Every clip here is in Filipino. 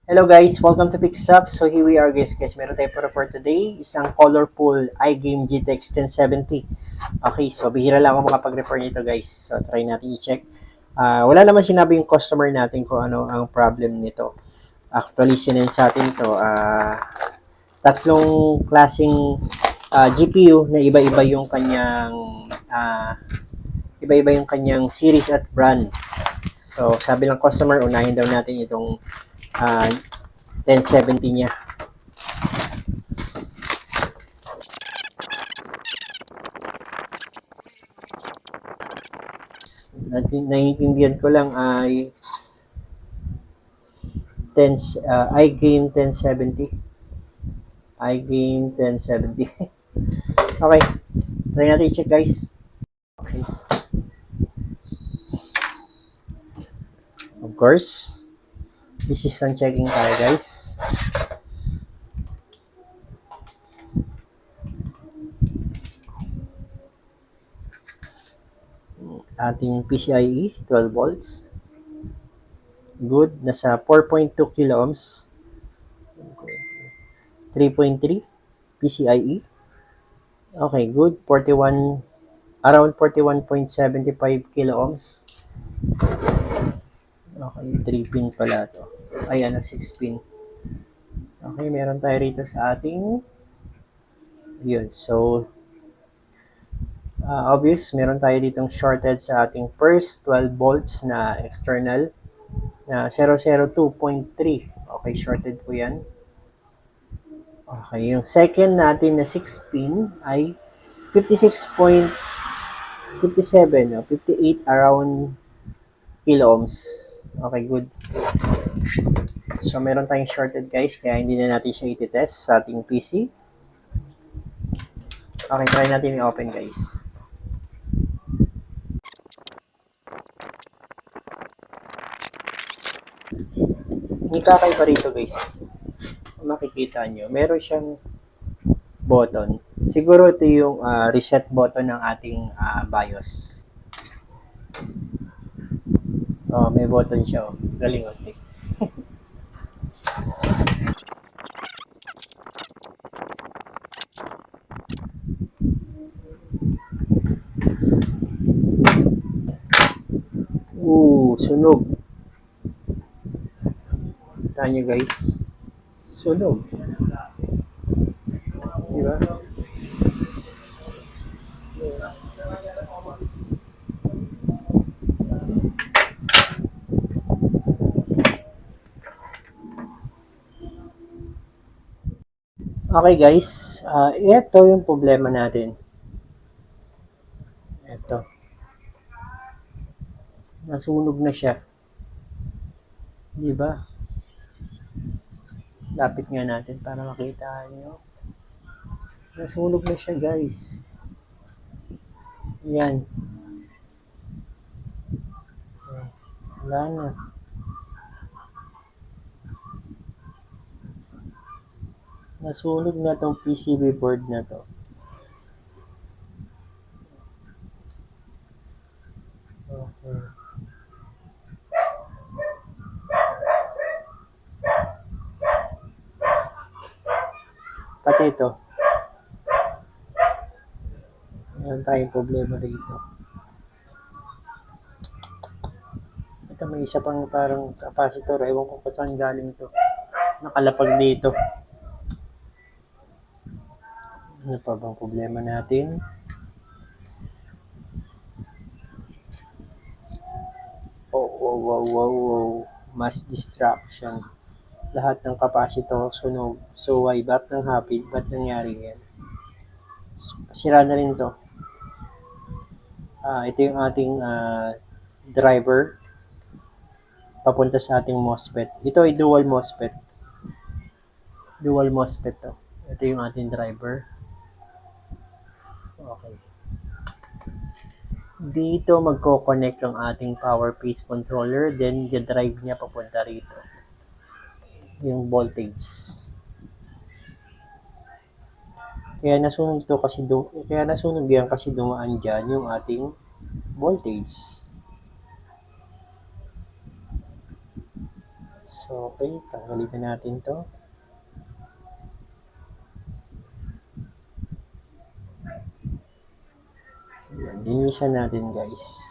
Hello guys, welcome to Pixup. So here we are guys, meron tayo para for today, isang colorful iGame GTX 1070. Okay, so bihira lang ako makapag-refer nito guys. So try natin i-check. Wala naman sinabi yung customer natin kung ano ang problem nito. Actually, sinend sa atin ito, tatlong klaseng GPU na iba-iba yung kanyang series at brand. So sabi ng customer, unahin daw natin itong 1070 niya. Naiintindihan ko lang ay iGame 1070. iGame 1070. Okay, try natin i-check guys. Okay. Of course, this is ang checking tayo guys. Ating PCIe 12 volts. Good, nasa 4.2 kilo ohms. 3.3 PCIe. Okay, good. 41 around 41.75 kilo ohms. Okay, 3 pin pala to. Ay, 6 pin. Okay, meron tayo rito sa ating yun. So, obvious, meron tayo ditong shorted sa ating first 12 volts na external na 002.3. Okay, shorted po yan. Okay, yung second natin na 6 pin ay 56.57, 58 around kilo ohms. Okay, good. So, meron tayong shorted guys, kaya hindi na natin siya i-test sa ating PC. Okay, try natin i-open guys. Yung kakaiba rito guys, makikita nyo, meron siyang button. Siguro ito yung reset button ng ating BIOS. Oh, may button siya. Oh. Galing okay. Sunog. Kita nyo guys. Sunog. Diba? Okay guys, ito yung problema natin. Ito. Nasunog na siya. Diba? Lapit nga natin para makita nyo. Nasunog na siya guys. Yan. Wala na. Nasunog na tong PCB board na to. Okay. Pati ito. Meron tayong problema dito. Ito may isa pang parang capacitor. Ewan ko kung saan galing ito. Nakalapag dito. Ano pa bang problema natin? Wow. Mass distraction. Lahat ng capacitor sunog. So why? Ba't nang happy? Ba't nangyari yan? Sira na rin to. Ito yung ating driver papunta sa ating MOSFET. Ito ay dual MOSFET. Dual MOSFET to. Ito yung ating driver. Okay. Dito magko-connect ang ating power phase controller, then i-drive niya papunta rito. Yung voltage. Kaya nasunog yan kasi dumaan diyan yung ating voltage. So, okay, tanggalin na natin to. Linisan natin, guys.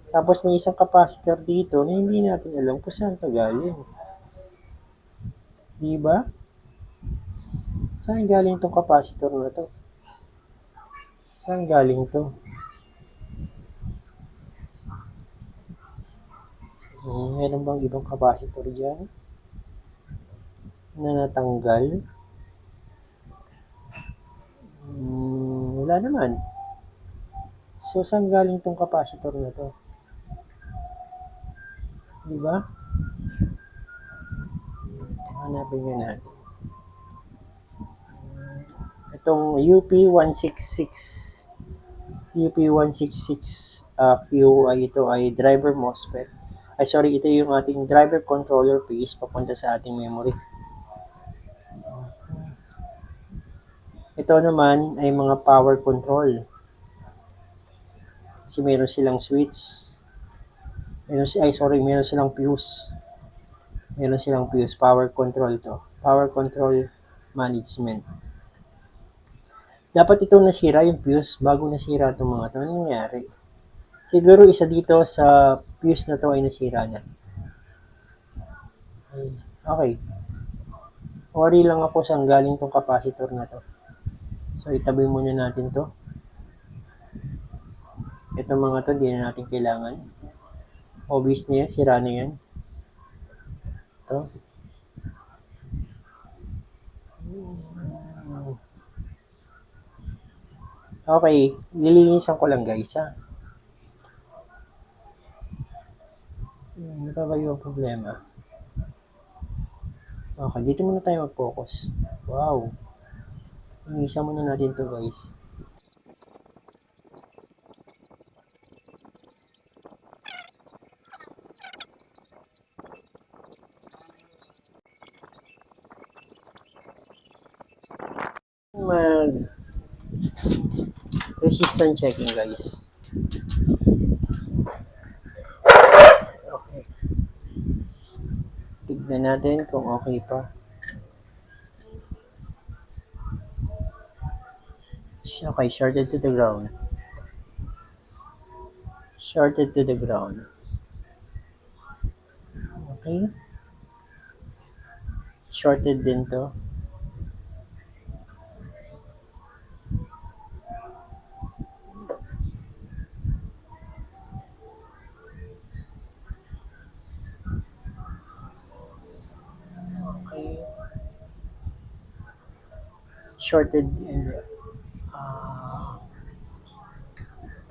Tapos may isang capacitor dito na hindi natin alam kung saan ka galing. Di ba? Saan galing tong capacitor na to? Saan galing to? Meron bang ibang capacitor dyan na natanggal? Wala naman. So, saan galing tong capacitor na to? Di ba? Hanapin nga natin. Itong UP166Q ay ito ay driver MOSFET. Ay sorry, ito yung ating driver controller phase papunta sa ating memory. Ito naman ay mga power control. Kasi meron silang switch. Meron silang fuse. Meron silang fuse, power control to. Power control management. Dapat itong nasira yung fuse bago nasira itong mga ito. Ano nangyari? Siguro isa dito sa fuse na to ay nasira na. Okay. Worry lang ako saan galing tong capacitor na to. So, itabi muna natin to. Itong mga to, di na natin kailangan. Obvious na yan, sira na yan. Ito. Okay, lilinisan ko lang guys ha. Ano pa ba yung problema? Okay, dito muna tayo mag-focus. Wow. Linisan muna natin to guys. Mag resistance checking guys. Okay. Tignan natin kung okay pa. Okay, shorted to the ground. Shorted to the ground. Okay. Shorted din to. Okay. Shorted and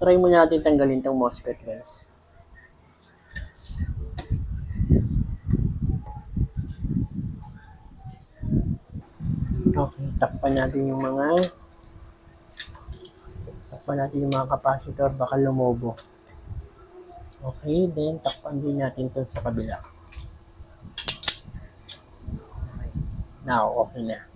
try mo natin tanggalin tong MOSFET guys. Okay, takpan natin yung mga capacitor, baka lumobo. Okay, then takpan din natin to sa kabila. Okay. Now, okay na.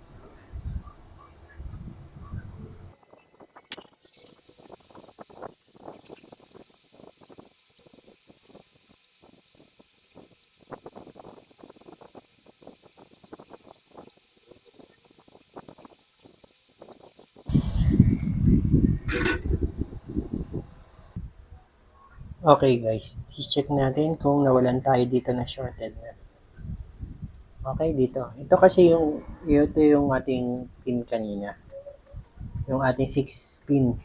Okay guys, check natin kung nawalan tayo dito na shorted na. Okay, dito. Ito yung ating pin kanina. Yung ating 6 pin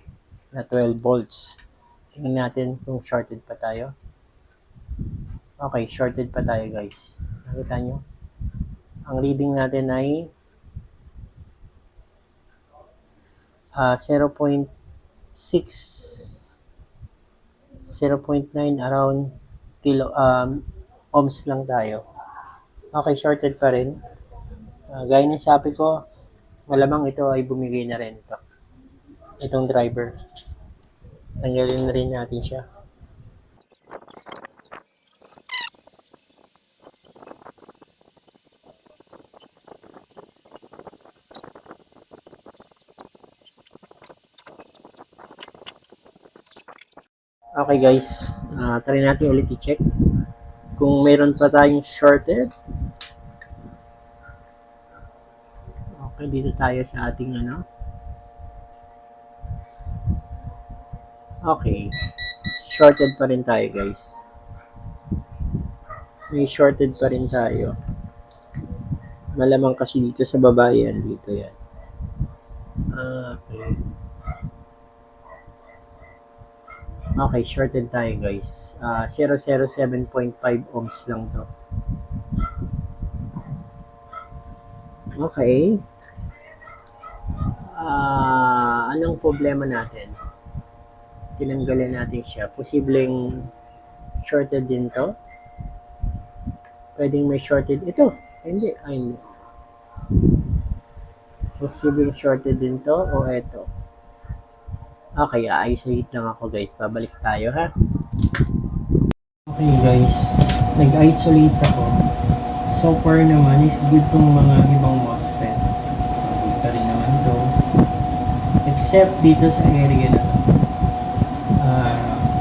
na 12 volts. Tingnan natin kung shorted pa tayo. Okay, shorted pa tayo guys. Nakita nyo? Ang reading natin ay 0.6 0.9 around ohms lang tayo. Okay, shorted pa rin. Gaya ng sabi ko, malamang ito ay bumigay na rin ito. Itong driver. Tanggalin na rin natin siya. Okay guys, try natin ulit i-check kung meron pa tayong shorted. Okay, dito tayo sa ating ano. Okay. Shorted pa rin tayo, guys. May shorted pa rin tayo. Malamang kasi dito sa baba yan. Dito yan. Okay. Okay, shorted tayo, guys. 007.5 ohms lang to. Okay. Anong problema natin? Tinanggalan natin siya. Posibleng shorted din to. Pwedeng may shorted. Ito. Hindi. Hindi. Posibleng shorted din to o ito. Okay, i-isolate lang ako, guys. Pabalik tayo, ha? Okay, guys. Nag-isolate ako. So far naman is good tong mga ibang MOSFET. Good pa rin naman to. Except dito sa area na to.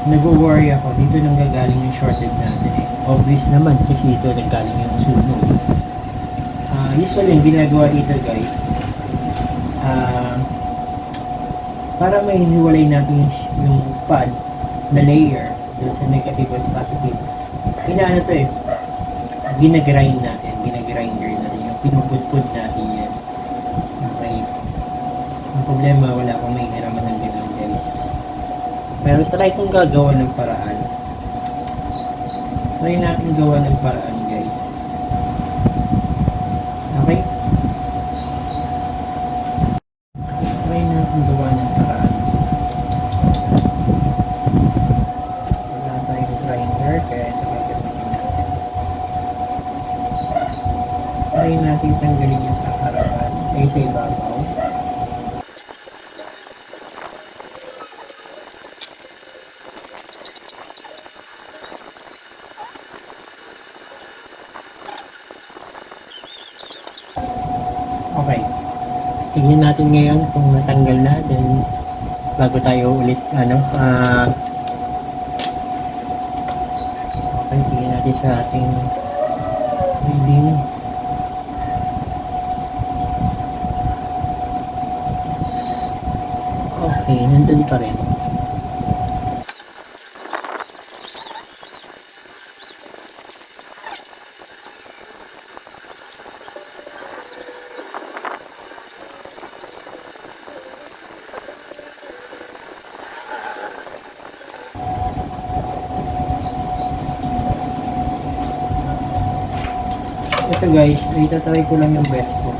Nag-worry ako. Dito nang gagaling yung shorted natin eh. Obvious naman kasi dito nanggaling yung sunog. Usually yung ginagawa dito, guys, para may hiwalay natin yung pad na layer doon sa negative at positive. Inaano to eh. Ginagrind natin. Ginagrinder natin. Yung pinupudpud natin yan. Okay. Ang problema, wala akong may hiraman ng ganun, guys. Pero try kong gagawa ng paraan. Try natin gawa ng paraan, guys. Okay? Try natin gawa ng paraan. Wala tayong grinder, kaya ito gagamitin natin. Try natin tanggalin yung sa harapan. Ay, sa ibabaw. Okay. Tingnan natin ngayon kung natanggal na. Then, bago tayo ulit, okay, tingnan natin sa ating reading. Okay, nandun pa rin. Ito, guys, itatry ko lang yung best ko.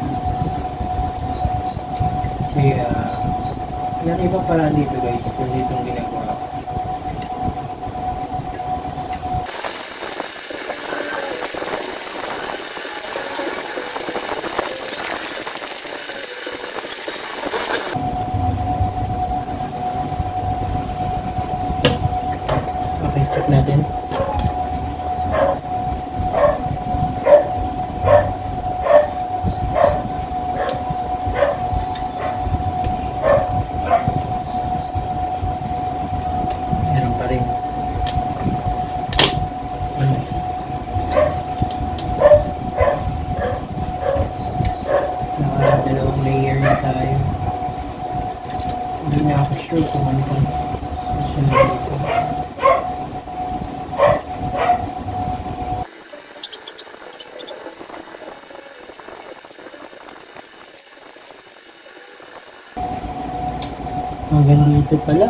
Kasi, yan ibang paraan dito, guys, kung ditong ginagawa ko. Okay, check natin. Dalawang layer na tayo. Hindi na ako sure kung ano pang susunod dito. Hanggang dito pala.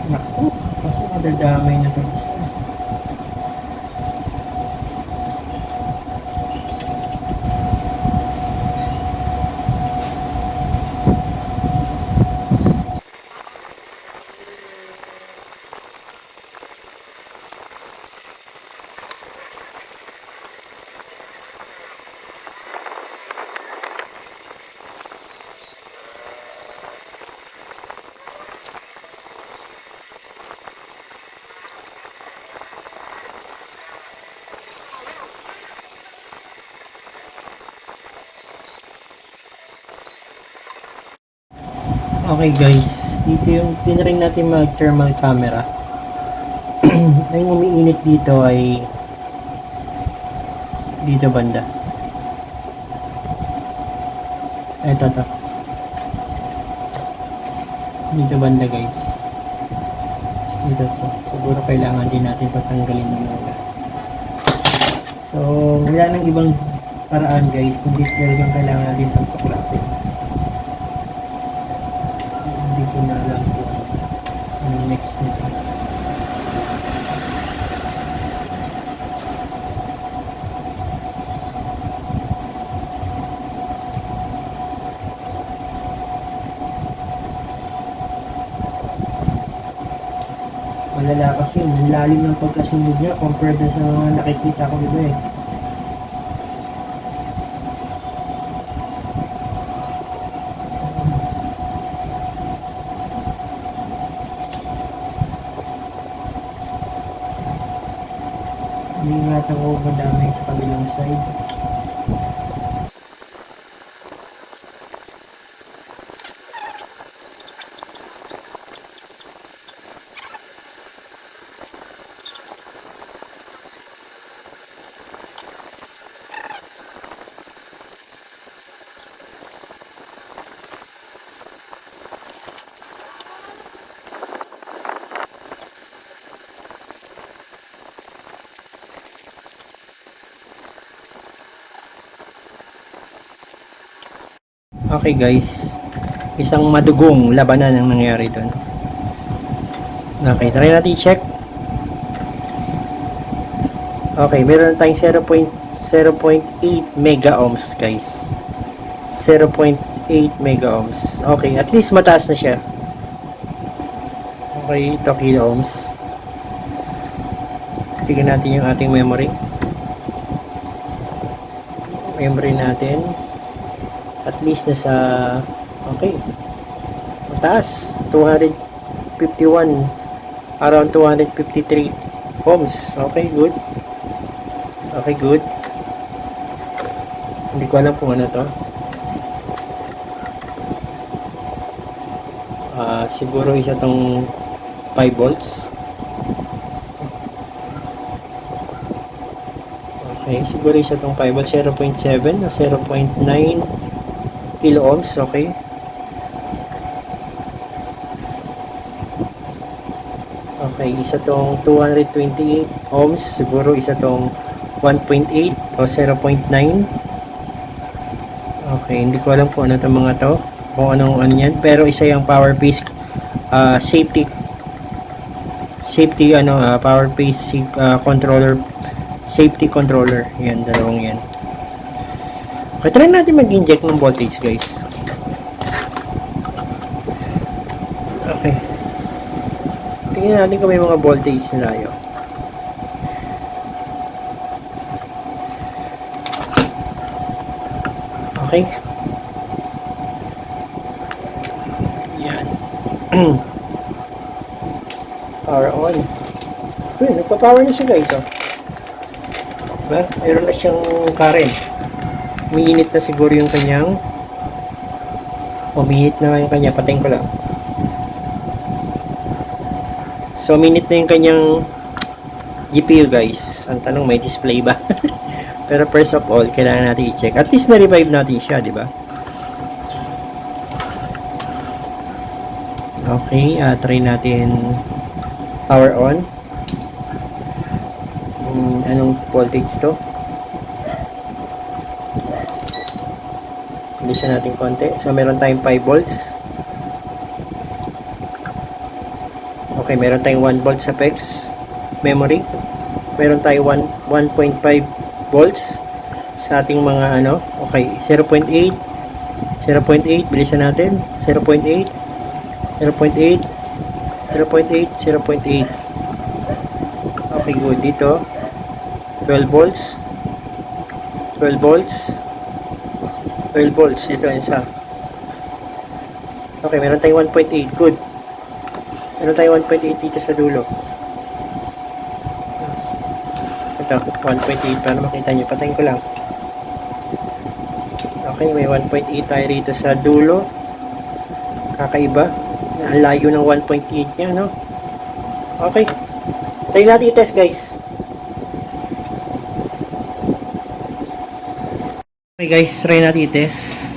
Naku, kasi madadamay na ito isa. Okay, guys, dito yung tinring natin mag thermal camera. Yung umiinit dito ay dito banda. Ito to. Dito banda guys. Dito to. Siguro kailangan din natin patanggalin ng muna. So, wala nang ibang paraan guys, kundi talagang kailangan natin pagpaklapin. Hindi ko na alam kung anong next nito. Malala kasi yung lalim ng pagkasunog niya compared sa mga nakikita ko iba eh. Hindi nga ako madami sa kabilang side. Okay guys, isang madugong labanan ang nangyari doon. Okay, try natin i-check. Okay, meron tayong 0.8 mega ohms guys. 0.8 mega ohms. Okay, at least mataas na siya. Okay, ito kilo ohms. Tingnan natin yung ating memory. Memory natin. At least nasa okay. Mataas, 251, around 253 ohms. Okay, good. Okay, good. Hindi ko alam kung ano to. Siguro isa tong 5 volts. Okay, siguro isa tong 5 volts, 0.7 o 0.9 kilo ohms. Okay. Okay, isa tong 228 ohms, siguro isa tong 1.8 o 0.9. Okay, hindi ko alam kung ano itong mga to, kung anong ano yan, pero isa yung power pace safety power pace controller, safety controller. Yan, dalawang yan. Okay, try natin mag-inject ng voltage guys. Okay, tingnan natin kung may mga voltage na tayo. Okay. Yan. Power on. Uy, nagpa-power na siya guys, oh. Diba? Mayroon na siyang current. Umiinit na siguro yung kanyang, umiinit na yung kanya, patayin ko lang. So, umiinit na yung kanyang GPU guys. Ang tanong, may display ba? Pero first of all, kailangan natin i-check. At least na-revive natin siya, di ba? Okay, try natin power on. Anong voltage to? Bilisan natin konti. So, meron tayong 5 volts. Okay, meron tayong 1 volt sa PEX memory. Meron tayong 1.5 volts sa ating mga ano. Okay, 0.8. 0.8, bilisan natin. 0.8. 0.8. 0.8. 0.8. Okay, good. Dito, 12 volts. 12 volts. 12 volts. Ito yung isa. Okay, meron tayong 1.8. Good. Meron tayong 1.8 dito sa dulo. Ito, 1.8 para makita nyo. Patayin ko lang. Okay, may 1.8 tayo rito sa dulo. Kakaiba. Ang layo ng 1.8 niya, no? Okay. Try natin i-test guys. Okay guys, try natin i-test.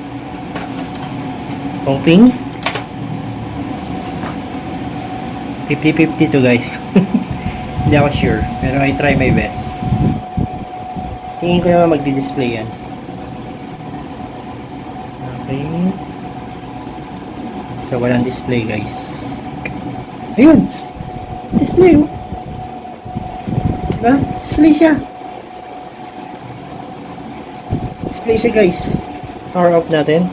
Pumping. 50-50 to guys. Hindi ako sure, pero I try my best. Tingin ko naman magdi-display yan. Okay. So, walang display guys. Ayun! Display oh! Diba? Display siya! Display siya guys. Power off natin.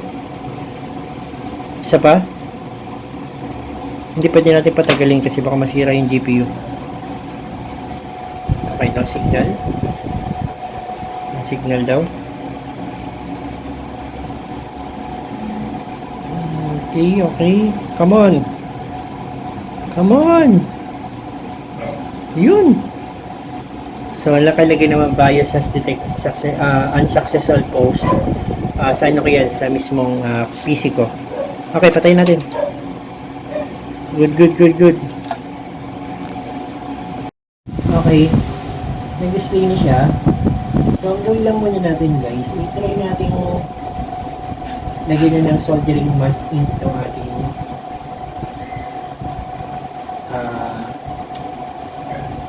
Isa pa. Hindi pwede natin patagalin kasi baka masira yung GPU. Okay, no signal. No signal daw. Okay, okay. Come on. Come on. Yun. So, nakalagay naman bias as detect unsuccessful post. Sa ano ko yan? Sa mismong PC ko. Okay, patayin natin. Good, good, good, good. Okay. Nag-display na siya. So, ang gawin lang muna natin guys, i-try natin lagyan na ng soldering mask into ating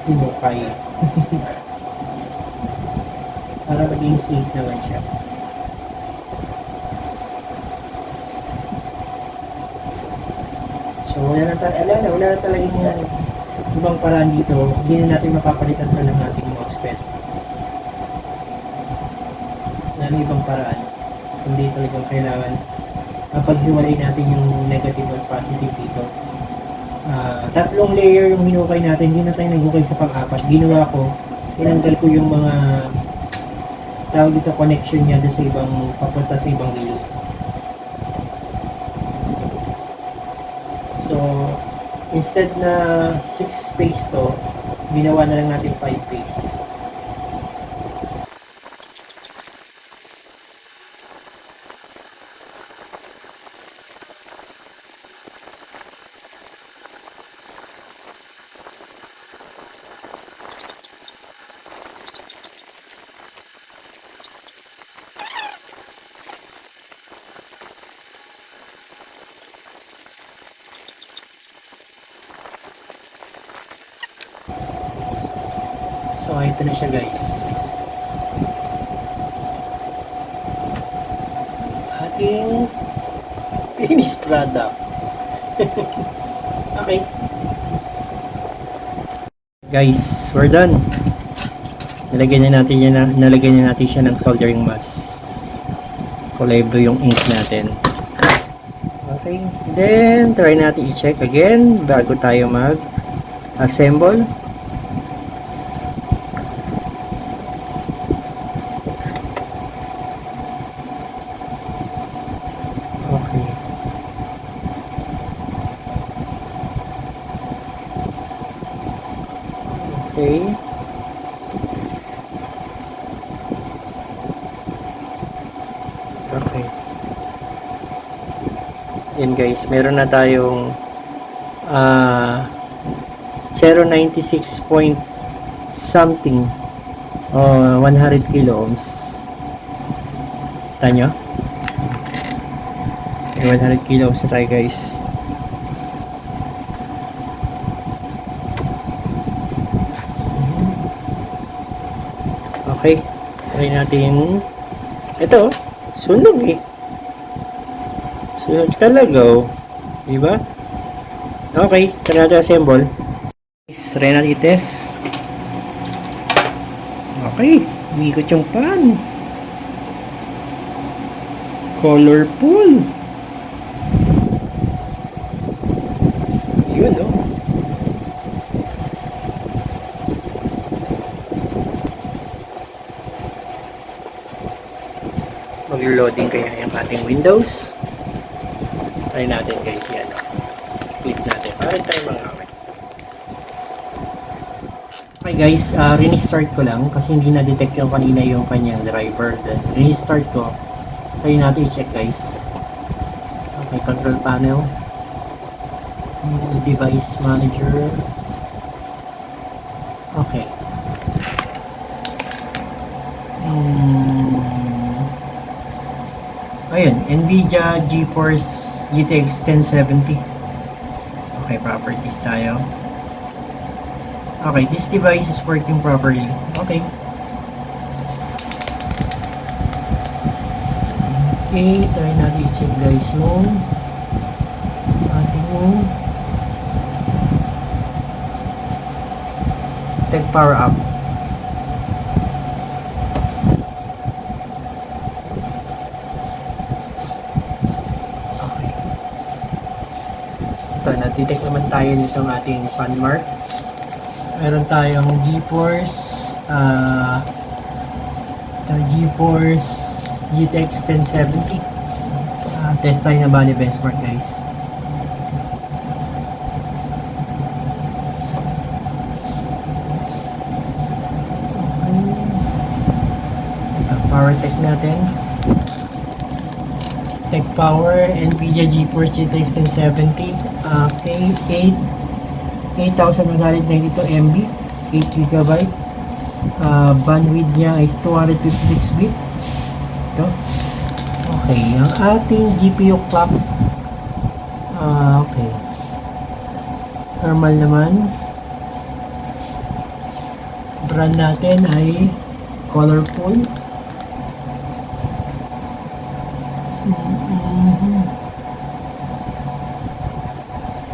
hinukay. Para maging safe naman siya. So, wala na talagang ibang paraan dito. Hindi na natin mapapalitan pa ng ating mousepad. Wala na ibang paraan. Hindi talagang kailangan mapaghiwalay natin yung negative at positive dito. Tatlong layer yung hinukay natin. Hindi na tayo naghukay sa pang-apat. Ginawa ko, tinanggal ko yung mga tawag dito connection niya sa ibang papunta sa ibang gilid. So, instead na 6 space to, ginawa na lang natin 5 space. So, ito na siya guys. Ating finished product. Okay. Guys, we're done. Nalagyan na natin siya ng soldering mask. Kulay blue yung ink natin. Okay. Then, try natin i-check again bago tayo mag-assemble. Okay. Okay. Yan guys, meron na tayong 0.96 point something 100 kilo ohms. Tanyo? 100 kilo ohms na tayo guys. Okay, try natin. Ito, sunog eh. Sunog talaga oh. Diba? Okay, try natin assemble. Try natin i-test. Okay, umikot yung pan. Colorful. Yun oh. Mag-loading kaya yung ating Windows. Try natin guys yan. Click natin. Para tayo mga okay guys, restart ko lang kasi hindi na-detect yung kanina yung kanyang driver. Then restart ko. Try natin i-check guys. Okay, control panel. Device manager. Okay. Hmm. Ayun, NVIDIA GeForce GTX 1070. Okay, properties tayo. Okay, this device is working properly. Okay. Okay, try natin i-check guys yung ating tech power up. Okay. Ito, na-detect naman tayo nitong ating fan mark. Meron tayong GeForce GeForce GTX 1070. Test tayo na bali benchmark guys. Power tech natin. Tech power, NVIDIA GeForce GTX 1070, K8 8192 MB, 8 GB. Bandwidth niya is 256 bit. Ito. Okay, ang ating GPU clock, okay, normal naman. Brand natin ay Colorful.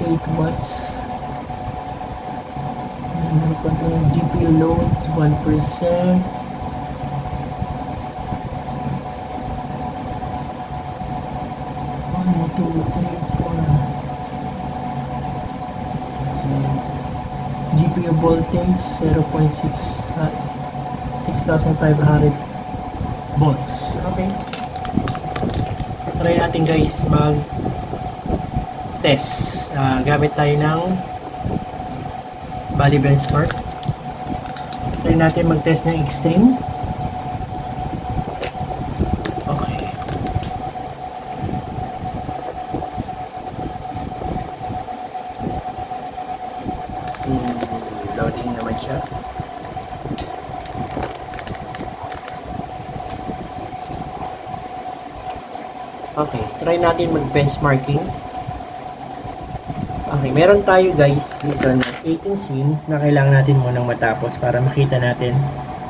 8 watts. GPU loads 1%. GPU voltage 0.6 6,500 volts. Okay. Try natin guys mag test. Gamit tayo ng Bali benchmark. Try natin mag test ng extreme. Okay. Loading naman siya. Okay, try natin mag-benchmarking. Okay, meron tayo guys dito na 18 scene na kailangan natin munang matapos para makita natin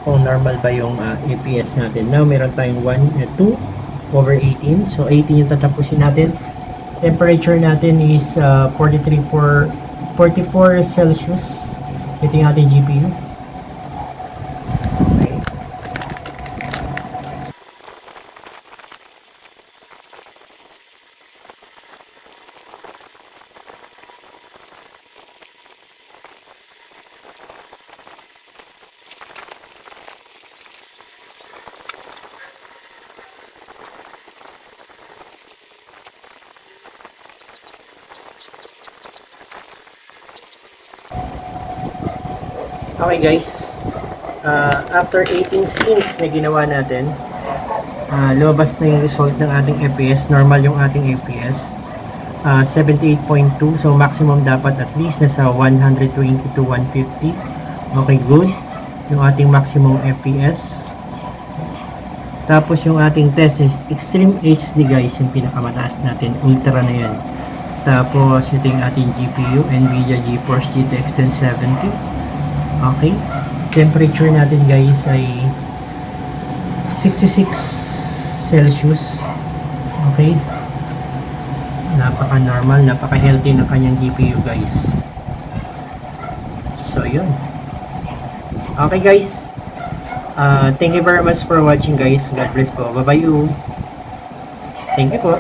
kung normal ba yung APS natin. Now, meron tayong 2 over 18. So, 18 yung tatapusin natin. Temperature natin is 44 Celsius. Ito yung ating GPU. Okay guys, after 18 scenes na ginawa natin, lumabas na yung result ng ating FPS. Normal yung ating FPS, 78.2. So maximum dapat at least nasa 120 to 150. Okay, good. Yung ating maximum FPS. Tapos yung ating test is Extreme HD guys, yung pinakamataas natin, ultra na yan. Tapos ito yung ating GPU, NVIDIA GeForce GTX 1070. Okay, temperature natin guys ay 66 Celsius. Okay, napaka normal, napaka healthy ng kanyang GPU guys. So yun. Okay guys, thank you very much for watching guys. God bless po. Bye bye you. Thank you po.